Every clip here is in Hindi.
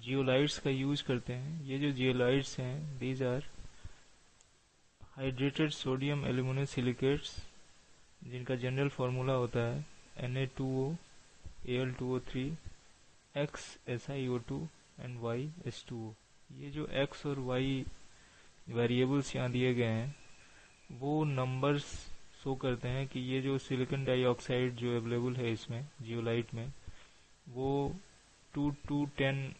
जियोलाइट्स का यूज करते हैं। ये जो जियोलाइट्स हैं these are hydrated sodium aluminium silicates, जिनका जनरल फार्मूला होता है Na2O Al2O3 X SiO2 and Y H2O। ये जो X और Y वेरिएबल्स यहाँ दिए गए हैं वो नंबर्स शो करते हैं कि ये जो सिलिकॉन डाइऑक्साइड जो अवेलेबल है इसमें जियोलाइट में वो 2 to 10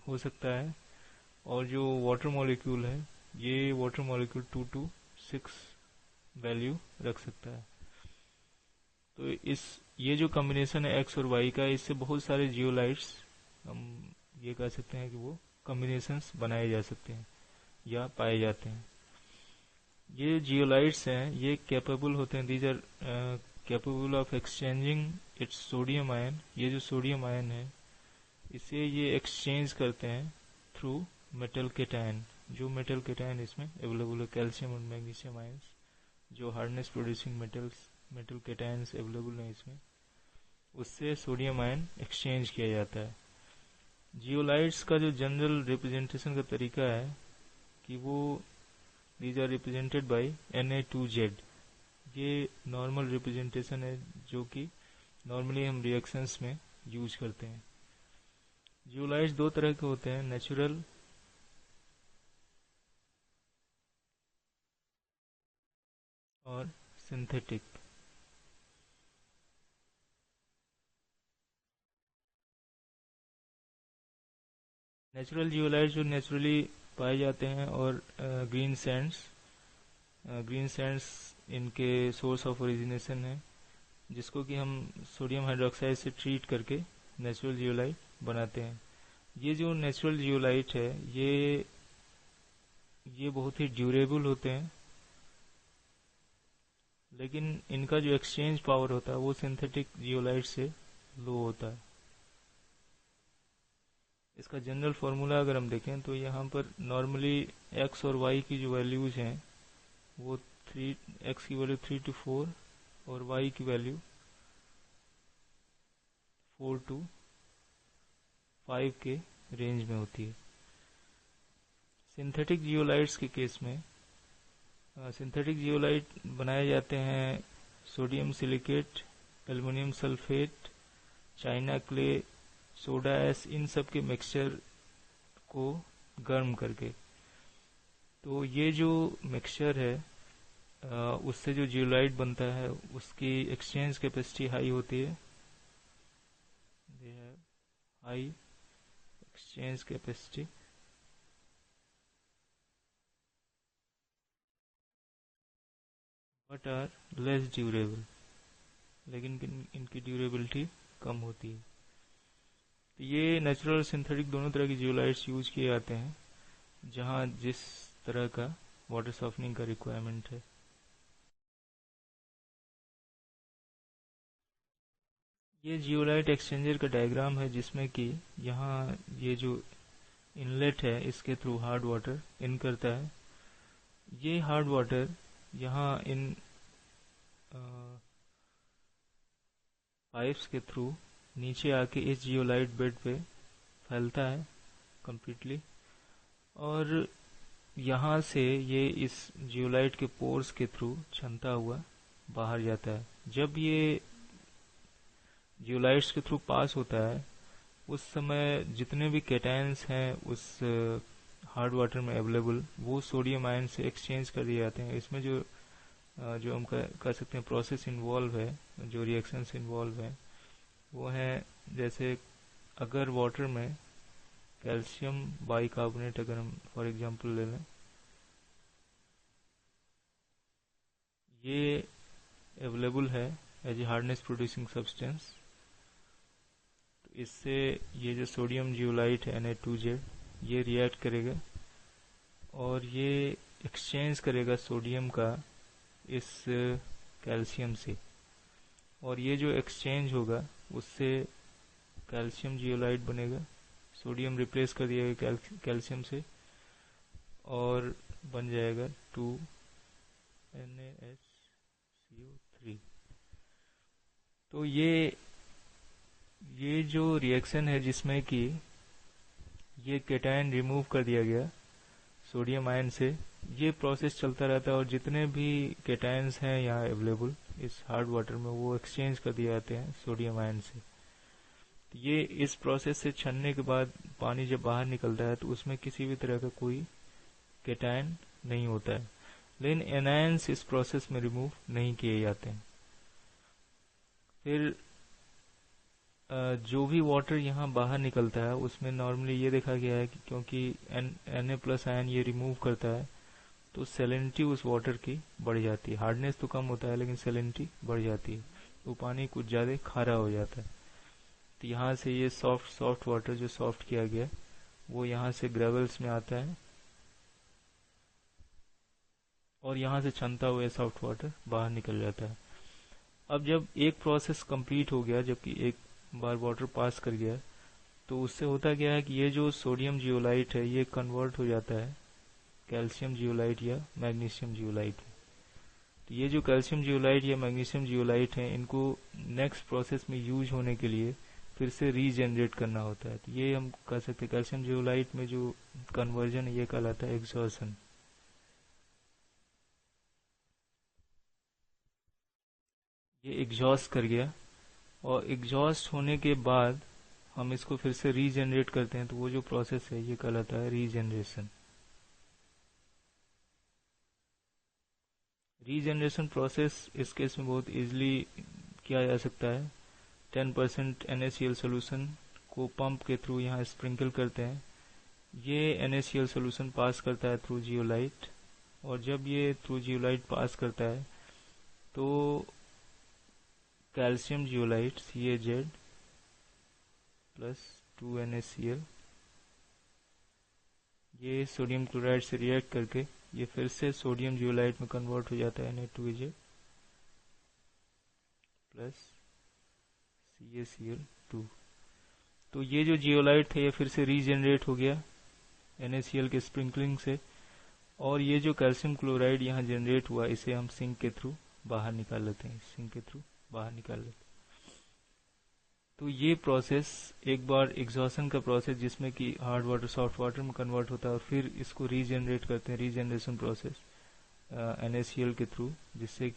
हो सकता है, और जो वाटर मॉलिक्यूल है ये वाटर मॉलिक्यूल 2 to 6 वैल्यू रख सकता है। तो इस ये जो कॉम्बिनेशन है एक्स और वाई का, इससे बहुत सारे जियोलाइट्स हम ये कह सकते हैं कि वो कॉम्बिनेशंस बनाए जा सकते हैं या पाए जाते हैं। ये जियोलाइट्स हैं ये कैपेबल होते हैं, these are capable of exchanging its sodium ion. ये जो सोडियम आयन है इसे ये एक्सचेंज करते हैं थ्रू मेटल केटायन। जो मेटल केटायन इसमें अवेलेबल है, कैल्शियम और मैग्नीशियम आयंस, जो hardness producing metal cations available हैं इसमें, उससे सोडियम आयन एक्सचेंज किया जाता है। जियोलाइट्स का जो जनरल रिप्रेजेंटेशन का तरीका है कि वो these are represented by Na2Z। ये नॉर्मल रिप्रेजेंटेशन है जो कि नॉर्मली हम रिएक्शंस में यूज करते हैं। जियोलाइट्स दो तरह के होते हैं, नेचुरल और सिंथेटिक। नेचुरल जियोलाइट्स जो नेचुरली पाए जाते हैं, और ग्रीन सैंड्स इनके सोर्स ऑफ ओरिजिनेशन है, जिसको कि हम सोडियम हाइड्रोक्साइड से ट्रीट करके नेचुरल जियोलाइट बनाते हैं। ये जो नेचुरल जियोलाइट है ये बहुत ही ड्यूरेबल होते हैं, लेकिन इनका जो एक्सचेंज पावर होता है वो सिंथेटिक जियोलाइट से लो होता है। इसका जनरल फार्मूला अगर हम देखें तो यहाँ पर नॉर्मली एक्स और वाई की जो वैल्यूज हैं वो 3, एक्स की वैल्यू 3 to 4 और वाई की वैल्यू 4 to 5 के रेंज में होती है। सिंथेटिक जियोलाइट्स के केस में सिंथेटिक जियोलाइट बनाए जाते हैं sodium silicate, aluminium sulphate, china clay, soda ash, इन सब के मिक्सचर को गर्म करके। तो ये जो मिक्सचर है उससे जो जियोलाइट बनता है उसकी एक्सचेंज कैपेसिटी हाई होती है। They have high exchange capacity but are less durable, लेकिन इनकी ड्यूरेबिलिटी कम होती है। तो ये नेचुरल और सिंथेटिक दोनों तरह की जियोलाइट्स यूज किए जाते हैं जहाँ जिस तरह का वाटर सॉफ्टनिंग का रिक्वायरमेंट है। ये जियोलाइट एक्सचेंजर का डायग्राम है जिसमें कि यहाँ ये जो इनलेट है इसके थ्रू हार्ड वाटर इन करता है। ये हार्ड वाटर यहाँ इन पाइप्स के थ्रू नीचे आके इस जियोलाइट बेड पे फैलता है कंप्लीटली, और यहाँ से ये इस जियोलाइट के पोर्स के थ्रू छनता हुआ बाहर जाता है। जब ये जियोलाइट्स के थ्रू पास होता है उस समय जितने भी कैटायंस हैं उस हार्ड वाटर में अवेलेबल वो सोडियम आयन से एक्सचेंज कर दिए जाते हैं। इसमें जो हम कह सकते हैं प्रोसेस इन्वॉल्व है, जो रिएक्शंस इन्वॉल्व है वो है, जैसे अगर वाटर में कैल्शियम बाइकार्बोनेट अगर हम फॉर एग्जांपल ले लें, ये अवेलेबल है as a hardness producing substance. तो इससे ये जो सोडियम जियोलाइट है Na2Z ये रिएक्ट करेगा और ये एक्सचेंज करेगा सोडियम का इस कैल्शियम से, और ये जो एक्सचेंज होगा उससे कैल्शियम जियोलाइट बनेगा। सोडियम रिप्लेस कर दिया गया कैल्शियम से और बन जाएगा 2NaSCO3। तो ये जो रिएक्शन है जिसमें कि ये केटायन रिमूव कर दिया गया सोडियम आयन से। ये प्रोसेस चलता रहता है और जितने भी केटायंस हैं यहाँ अवेलेबल इस हार्ड वाटर में वो एक्सचेंज कर दिए जाते हैं सोडियम आयन से। ये इस प्रोसेस से छनने के बाद पानी जब बाहर निकलता है तो उसमें किसी भी तरह का कोई केटायन नहीं होता है, लेकिन एनायंस इस प्रोसेस में रिमूव नहीं किए जाते हैं। फिर जो भी वाटर यहाँ बाहर निकलता है उसमें नॉर्मली ये देखा गया है कि क्योंकि Na+ आयन ये रिमूव करता है तो सैलिनिटी उस वाटर की बढ़ जाती है। हार्डनेस तो कम होता है लेकिन सैलिनिटी बढ़ जाती है, तो पानी कुछ ज़्यादा खारा हो जाता है। तो यहाँ से ये सॉफ्ट वाटर जो सॉफ्ट किया गया वो यहाँ से ग्रेवल्स में आता है और यहाँ से छनता हुआ सॉफ्ट वाटर बाहर निकल जाता है। अब जब एक प्रोसेस कंप्लीट हो गया, जबकि एक बार वाटर पास कर गया, तो उससे होता क्या है कि ये जो सोडियम जियोलाइट है ये कन्वर्ट हो जाता है कैल्शियम जियोलाइट या मैग्नीशियम जियोलाइट। तो ये जो कैल्शियम जियोलाइट या मैग्नीशियम जियोलाइट है इनको नेक्स्ट प्रोसेस में यूज होने के लिए फिर से रीजनरेट करना होता है। तो ये हम कह सकते हैं कैल्शियम जियोलाइट में जो कन्वर्जन है ये कहलाता है एग्जॉर्शन। ये एग्जॉस्ट कर गया और एग्जॉस्ट होने के बाद हम इसको फिर से रीजनरेट करते हैं, तो वो जो प्रोसेस है ये कहलाता है रीजनरेशन। रीजनरेशन प्रोसेस इस केस में बहुत इजीली किया जा सकता है। 10% NaCl सोल्यूशन को पंप के थ्रू यहाँ स्प्रिंकल करते हैं। ये NaCl सोल्यूशन पास करता है थ्रू जियोलाइट, और जब ये थ्रू जियोलाइट पास करता है तो calcium zeolite CaZ plus 2NaCl ये सोडियम क्लोराइड से रिएक्ट करके ये फिर से सोडियम जियोलाइट में कन्वर्ट हो जाता है Na2Az प्लस CaCl2। तो ये जो जियोलाइट था ये फिर से रीजनरेट हो गया NaCl के स्प्रिंकलिंग से, और ये जो कैल्शियम क्लोराइड यहाँ जनरेट हुआ इसे हम सिंक के थ्रू बाहर निकाल लेते हैं, सिंक के थ्रू बाहर निकाल लेते हैं। तो ये प्रोसेस एक बार एग्जॉशन का प्रोसेस जिसमें कि हार्ड वाटर सॉफ्ट वाटर में कन्वर्ट होता है और फिर इसको रीजनरेट करते हैं, रीजनरेशन प्रोसेस NaCl के थ्रू, जिससे